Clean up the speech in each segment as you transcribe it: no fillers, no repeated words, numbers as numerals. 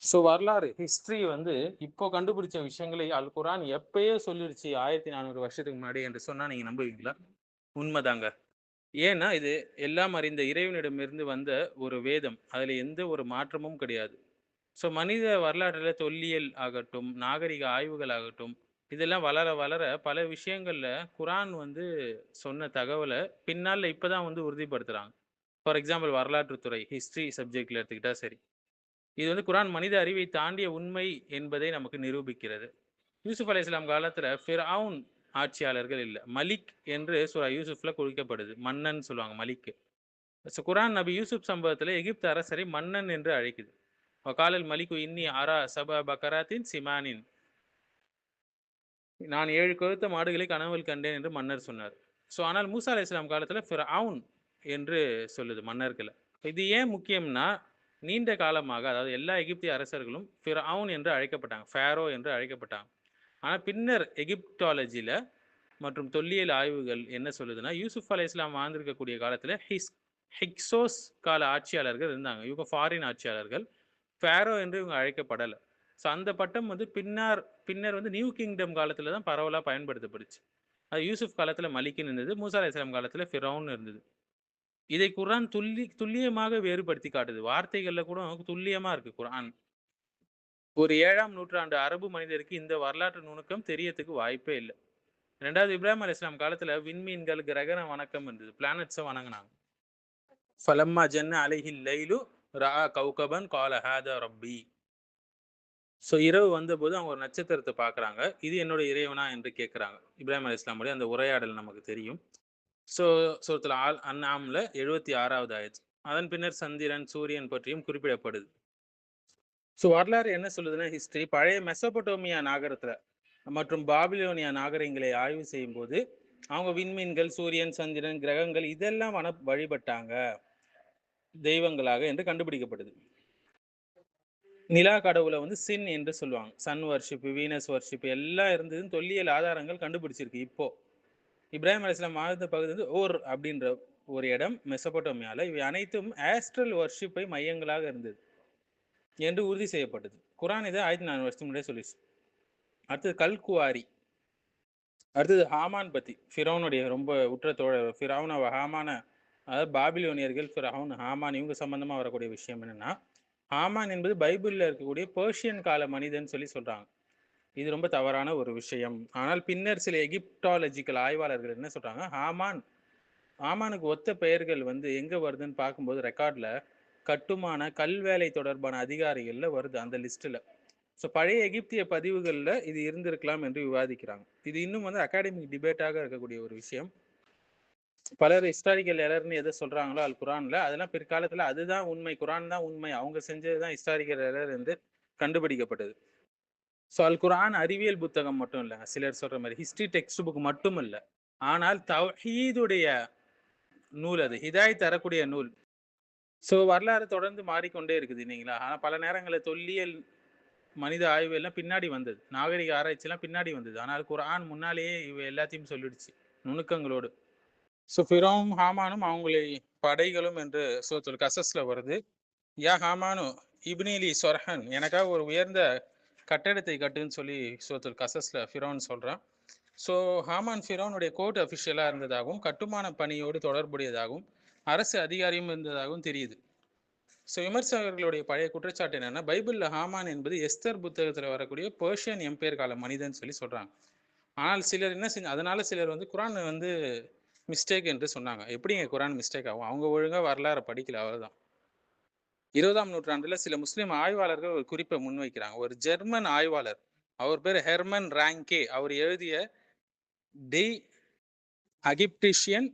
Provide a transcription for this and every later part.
So வரலாறு history வந்து இப்போ கண்டுபிடிச்ச விஷயங்களை அல் குரான் எப்பயே சொல்லிடுச்சு 1400 வருஷத்துக்கு முன்னாடி என்று சொன்னா நீங்க நம்புவீங்களா? உண்மைதாங்க. ஏன்னா இது எல்லாம் அறிந்த இறைவனிடமிருந்து வந்த ஒரு வேதம். அதுல எந்த ஒரு மாற்றமும் கிடையாது. ஸோ மனித வரலாற்றில தொல்லியல் ஆகட்டும், நாகரிக ஆய்வுகள் ஆகட்டும், இதெல்லாம் வளர வளர பல விஷயங்கள்ல குரான் வந்து சொன்ன தகவல பின்னால இப்பதான் வந்து உறுதிப்படுத்துறாங்க. ஃபார் எக்ஸாம்பிள் வரலாற்றுத்துறை, ஹிஸ்டரி சப்ஜெக்ட்ல எடுத்துக்கிட்டா சரி. இது வந்து குரான் மனித அறிவை தாண்டிய உண்மை என்பதை நமக்கு நிரூபிக்கிறது. யூசுப் அலைஹிஸ்ஸலாம் காலத்துல ஃபிர்அவுன் ஆட்சியாளர்கள் இல்ல. மலிக் என்று சூரா யூசுஃப்ல குறிக்கப்படுது. மன்னன் சொல்லுவாங்க மலிக். குரான் நபி யூசுப் சம்பவத்துல எகிப்து அரசரை மன்னன் என்று அழைக்குது. வகாலல் மலிக்கு இன்னி அரா சப பக்கராத்தின் சிமானின். நான் 7 கொழுத்த மாடுகளை கனவில் கண்டேன் என்று மன்னர் சொன்னார். ஆனால் மூசா அலைஹிஸ்ஸலாம் காலத்துல ஃபிர்அவுன் என்று சொல்லுது மன்னர்கள. இது ஏன் முக்கியம்னா, நீண்ட காலமாக அதாவது எல்லா எகிப்திய அரசர்களும் ஃபிர்அவுன் என்று அழைக்கப்பட்டாங்க. ஃபாரோ என்று அழைக்கப்பட்டாங்க. ஆனா பின்னர் எகிப்டாலஜில மற்றும் தொல்லியல் ஆய்வுகள் என்ன சொல்லுதுன்னா, யூசுப் அலைஹிஸ்ஸலாம் வாழ்ந்திருக்கக்கூடிய காலத்துல ஹிக்ஸோஸ் கால ஆட்சியாளர்கள் இருந்தாங்க. இவங்க ஃபாரின் ஆட்சியாளர்கள். ஃபாரோ என்று இவங்க அழைக்கப்படல. அந்த பட்டம் வந்து பின்னர் வந்து நியூ கிங்டம் காலத்துல தான் பரவலா பயன்படுத்தப்பட்டுச்சு. அது யூசுப் காலத்துல மலிக்ன்னு இருந்தது. மூசா அலைஹிஸ்ஸலாம் காலத்துல ஃபிரவுன் இருந்தது. இதை குர்ஆன் துல்லியமாக வேறுபடுத்தி காட்டுது. வார்த்தைகள்ல கூட துல்லியமா இருக்கு குர்ஆன். ஒரு 7ஆம் நூற்றாண்டு அரபு மனிதருக்கு இந்த வரலாற்று நுணுக்கம் தெரியறதுக்கு வாய்ப்பே இல்ல. 2வது இப்ராஹிம் அலைஹிஸ்ஸலாம் காலத்துல விண்மீன்கள், கிரகண வணக்கம் இருந்தது. பிளானட்ஸ வணங்குனாங்க. ஃபலம்மா ஜன்ன அலைஹில் லைலு ரஆ கௌகபன் கால ஹாதா ரப்பி. இரவு வந்தபோது அவங்க ஒரு நட்சத்திரத்த பார்க்குறாங்க. இது என்னோட இறைவனா என்று கேட்குறாங்க. இப்ராஹிம் அலைஹிஸ்ஸலாமுடைய அந்த உரையாடல் நமக்கு தெரியும். ஸோ சூரத்துல் அன்ஆம்ல 76வது ஆயத். அதன் பின்னர் சந்திரன், சூரியன் பற்றியும் குறிப்பிடப்படுது. வரலாறு என்ன சொல்லுதுன்னா, ஹிஸ்டரி பழைய மெசொப்பொட்டேமியா நாகரத்துல மற்றும் பாபிலோனியா நாகரிகங்களை ஆய்வு செய்யும்போது, அவங்க விண்மீன்கள், சூரியன், சந்திரன், கிரகங்கள் இதெல்லாம் வழிபட்டாங்க தெய்வங்களாக என்று கண்டுபிடிக்கப்படுது. நிலா கடவுளை வந்து சின் என்று சொல்லுவாங்க. சன் வர்ஷிப், வீனஸ் வர்ஷிப் எல்லாம் இருந்ததுன்னு தொல்லியல் ஆதாரங்கள் கண்டுபிடிச்சிருக்கு இப்போ. இப்ராஹிம் அலைஹிஸ்ஸலாம் வாழ்ந்த பகுதி வந்து ஓர் அப்படின்ற ஒரு இடம் மெசொப்பொட்டேமியால. இவை அனைத்தும் ஆஸ்ட்ரல் வர்ஷிப்பை மையங்களாக இருந்தது என்று உறுதி செய்யப்பட்டது. குரான் இதை 1400 வருஷத்துக்கு முன்னாடியே சொல்லிச்சு. அடுத்தது கல்குவாரி. அடுத்தது ஹாமான் பத்தி. ஃபிரௌனுடைய ரொம்ப உற்ற தோழர் ஃபிரௌன ஹாமான, அதாவது பாபிலோனியர்கள், ஃபிரௌன், ஹாமான் இவங்க சம்பந்தமா வரக்கூடிய விஷயம் என்னன்னா, ஹாமான் என்பது பைபிள்ல இருக்கக்கூடிய பெர்ஷியன் கால மனிதன் சொல்லி சொல்றாங்க. இது ரொம்ப தவறான ஒரு விஷயம். ஆனால் பின்னர் சில எகிப்டாலஜிக்கல் ஆய்வாளர்கள் என்ன சொல்றாங்க, ஹாமானுக்கு ஒத்த பெயர்கள் வந்து எங்க வருதுன்னு பார்க்கும்போது ரெக்கார்ட்ல கட்டுமான கல்வேலை தொடர்பான அதிகாரிகள்ல வருது அந்த லிஸ்ட்ல. பழைய எகிப்திய பதிவுகள்ல இது இருந்திருக்கலாம் என்று விவாதிக்கிறாங்க. இது இன்னும் வந்து அகாடமிக் டிபேட்டாக இருக்கக்கூடிய ஒரு விஷயம். பலர் ஹிஸ்டாரிக்கல் எரர்னு எதை சொல்றாங்களோ அல் குரான்ல, அதெல்லாம் பிற்காலத்துல அதுதான் உண்மை, குரான் தான் உண்மை, அவங்க செஞ்சதுதான் ஹிஸ்டாரிக்கல் எரர் என்று கண்டுபிடிக்கப்பட்டது. அல் குரான் அறிவியல் புத்தகம் மட்டும் இல்லைங்க. சிலர் சொல்ற மாதிரி ஹிஸ்டரி டெக்ஸ்ட் புக் மட்டும் இல்ல. ஆனால் தவ்ஹீதுடைய நூல், அது ஹிதாயத் தரக்கூடிய நூல். வரலாறு தொடர்ந்து மாறிக்கொண்டே இருக்குது இல்லைங்களா? ஆனா பல நேரங்களில் தொல்லியல், மனித ஆய்வு எல்லாம் பின்னாடி வந்தது. நாகரிக ஆராய்ச்சி எல்லாம் பின்னாடி வந்தது. ஆனால் குர்ஆன் முன்னாலேயே இவ எல்லாத்தையும் சொல்லிடுச்சு நுணுக்கங்களோடு. ஃபிரௌன், ஹாமானும் அவங்களை படைகளும் என்று சூரத்துல் கசஸ்ல வருது. யா ஹாமானு இப்னிலி சொர்ஹன், எனக்காக ஒரு உயர்ந்த கட்டடத்தை கட்டுன்னு சொல்லி சூரத்துல் கசஸ்ல ஃபிரௌன் சொல்றான். ஹாமான் ஃபிரௌனுடைய கோர்ட் அஃபிஷியலா இருந்ததாகவும், கட்டுமான பணியோடு தொடர்புடையதாகவும், அரசு அதிகாரியும் இருந்ததாகவும் தெரியுது. விமர்சகர்களுடைய பழைய குற்றச்சாட்டு என்னன்னா, பைபிள்ல ஹாமான் என்பது எஸ்தர் புத்தகத்துல வரக்கூடிய பெர்ஷியன் எம்பையர் கால மனிதன் சொல்லி சொல்றாங்க. ஆனால் சிலர் என்ன செஞ்சு, அதனால சிலர் வந்து குரான் வந்து மிஸ்டேக் என்று சொன்னாங்க. எப்படிங்க குரான் மிஸ்டேக் ஆகும்? அவங்க ஒழுங்கா வரலாறு படிக்கல, அவ்வளவுதான். 20ஆம் நூற்றாண்டுல சில முஸ்லிம் ஆய்வாளர்கள் ஒரு குறிப்பை முன்வைக்கிறாங்க. ஒரு ஜெர்மன் ஆய்வாளர், அவர் பேர் ஹெர்மன் ராங்கே, அவர் எழுதிய டி அகிப்டிஷியன்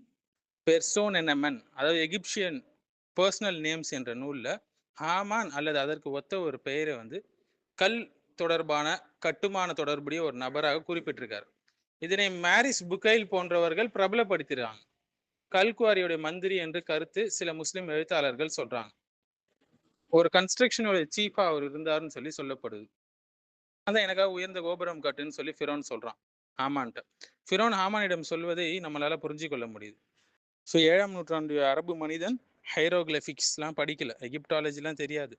பெர்சோனெனமன், அதாவது எகிப்சியன் பர்சனல் நேம்ஸ் என்ற நூல்ல ஹாமான் அல்லது அதற்கு ஒத்த ஒரு பெயரை வந்து கல் தொடர்பான கட்டுமான தொடர்புடைய ஒரு நபராக குறிப்பிட்டிருக்காரு. இதனை மாரிஸ் புகைல் போன்றவர்கள் பிரபலப்படுத்திடுறாங்க. கல்குவாரியுடைய மந்திரி என்று கருத்து சில முஸ்லிம் எழுத்தாளர்கள் சொல்றாங்க. ஒரு கன்ஸ்ட்ரக்ஷனுடைய சீஃபா அவர் இருந்தாருன்னு சொல்லி சொல்லப்படுது. அதான் எனக்காக உயர்ந்த கோபுரம் கட்டுன்னு சொல்லி ஃபிரௌன் சொல்றான் ஹாமான்ட்ட. ஃபிரௌன் ஹாமானிடம் சொல்வதை நம்மளால புரிஞ்சு கொள்ள முடியுது. 7ஆம் நூற்றாண்டு அரபு மனிதன் ஹைரோகிராபிக்ஸ்லாம் படிக்கல, எகிப்டாலஜிலாம் தெரியாது.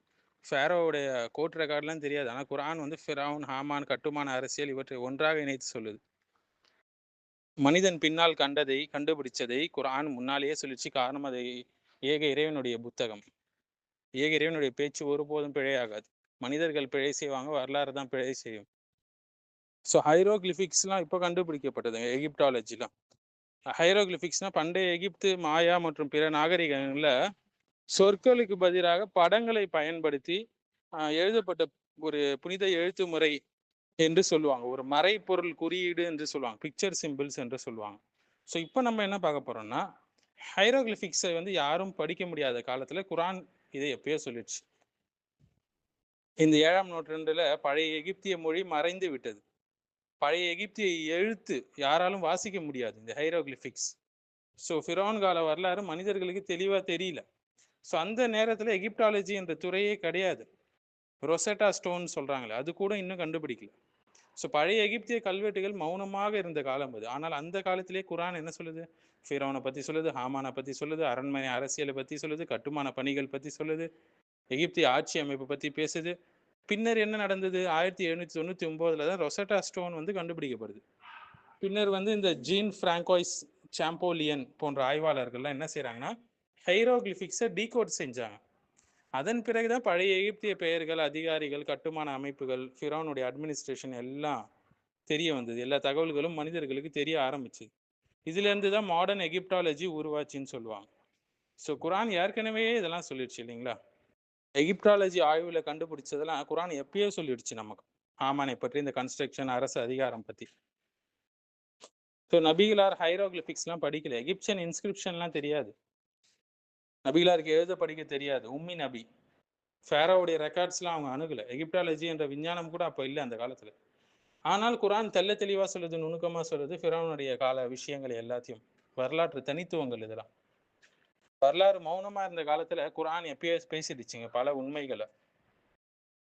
ஃபேரோவுடைய கோர்ட் ரெக்கார்ட்லாம் தெரியாது. ஆனால் குர்ஆன் வந்து ஃபிரவுன், ஹாமான், கட்டுமான அரசியல் இவற்றை ஒன்றாக இணைத்து சொல்லுது. மனிதன் பின்னால் கண்டதை கண்டுபிடிச்சதை குர்ஆன் முன்னாலேயே சொல்லிச்சு. காரணம் அது ஏக இறைவனுடைய புத்தகம். ஏக இறைவனுடைய பேச்சு ஒருபோதும் பிழையாகாது. மனிதர்கள் பிழை செய்வாங்க, வரலாறு தான் பிழை செய்யும். ஸோ ஹைரோகிளிஃபிக்ஸ்லாம் இப்போ கண்டுபிடிக்கப்பட்டதுங்க, எகிப்டாலஜிலாம். ஹைரோகிளிஃபிக்ஸ்னா பண்டைய எகிப்து, மாயா மற்றும் பிற நாகரிகங்களில் சொற்களுக்கு பதிலாக படங்களை பயன்படுத்தி எழுதப்பட்ட ஒரு புனித எழுத்து முறை என்று சொல்லுவாங்க. ஒரு மறைப்பொருள் குறியீடு என்று சொல்லுவாங்க, பிக்சர் சிம்பிள்ஸ் என்று சொல்லுவாங்க. ஸோ இப்போ நம்ம என்ன பார்க்க போறோம்னா, ஹைரோகிளிஃபிக்ஸை வந்து யாரும் படிக்க முடியாத காலத்தில் குர்ஆன் இதை எப்பயோ சொல்லிடுச்சு. இந்த 7ஆம் நூற்றாண்டுல பழைய எகிப்திய மொழி மறைந்து விட்டது. பழைய எகிப்திய எழுத்து யாராலும் வாசிக்க முடியாது, இந்த ஹைரோகிளிஃபிக்ஸ். ஸோ ஃபிரௌன் கால வரலாறு மனிதர்களுக்கு தெளிவாக தெரியல. ஸோ அந்த நேரத்தில் எகிப்டாலஜி என்ற துறையே கிடையாது. ரொசெட்டா ஸ்டோன் சொல்கிறாங்களே, அது கூட இன்னும் கண்டுபிடிக்கல. ஸோ பழைய எகிப்திய கல்வெட்டுகள் மௌனமாக இருந்த காலம் அது. ஆனால் அந்த காலத்திலே குர்ஆன் என்ன சொல்லுது? ஃபிரௌனை பற்றி சொல்லுது, ஹாமானை பற்றி சொல்லுது, அரண்மனை அரசியலை பற்றி சொல்லுது, கட்டுமான பணிகள் பற்றி சொல்லுது, எகிப்திய ஆட்சி அமைப்பு பற்றி பேசுது. பின்னர் என்ன நடந்தது? 1799 தான் ரொசெட்டா ஸ்டோன் வந்து கண்டுபிடிக்கப்படுது. பின்னர் வந்து இந்த ஜீன் பிராங்கோய்ஸ் சாம்போலியன் போன்ற ஆய்வாளர்கள்லாம் என்ன செய்கிறாங்கன்னா, ஹைரோகிளிஃபிக்ஸை டீகோட் செஞ்சாங்க. அதன் பிறகுதான் பழைய எகிப்திய பெயர்கள், அதிகாரிகள், கட்டுமான அமைப்புகள், ஃபிரௌனுடைய அட்மினிஸ்ட்ரேஷன் எல்லாம் தெரிய வந்தது. எல்லா தகவல்களும் மனிதர்களுக்கு தெரிய ஆரம்பிச்சுது. இதுலேருந்து தான் மாடர்ன் எகிப்டாலஜி உருவாச்சின்னு சொல்லுவாங்க. ஸோ குர்ஆன் ஏற்கனவே இதெல்லாம் சொல்லிடுச்சு இல்லைங்களா? எகிப்டாலஜி ஆய்வில் கண்டுபிடிச்சதெல்லாம் குர்ஆன் எப்பயோ சொல்லிடுச்சு நமக்கு. ஆமானை பற்றி, இந்த கன்ஸ்ட்ரக்ஷன், அரசு அதிகாரம் பற்றி. ஸோ நபிகளார் ஹைரோகிளிஃபிக்ஸ்லாம் படிக்கல, எகிப்சியன் இன்ஸ்கிரிப்ஷன்லாம் தெரியாது, நபிகளாருக்கு எழுத படிக்க தெரியாது. உம்மி நபி. ஃபேரோவுடைய ரெக்கார்ட்ஸ்லாம் அவங்க அணுகலை. எகிப்டாலஜி என்ற விஞ்ஞானம் கூட அப்போ இல்லை அந்த காலத்தில். ஆனால் குர்ஆன் தெள்ள தெளிவாக சொல்லுது, நுணுக்கமாக சொல்லுது ஃபிரௌனுடைய கால விஷயங்கள் எல்லாத்தையும். வரலாற்று தனித்துவங்கள் இதெல்லாம். வரலாறு மௌனமாக இருந்த காலத்தில் குர்ஆன் எப்பயோ பேசிடுச்சுங்க பல உண்மைகளை.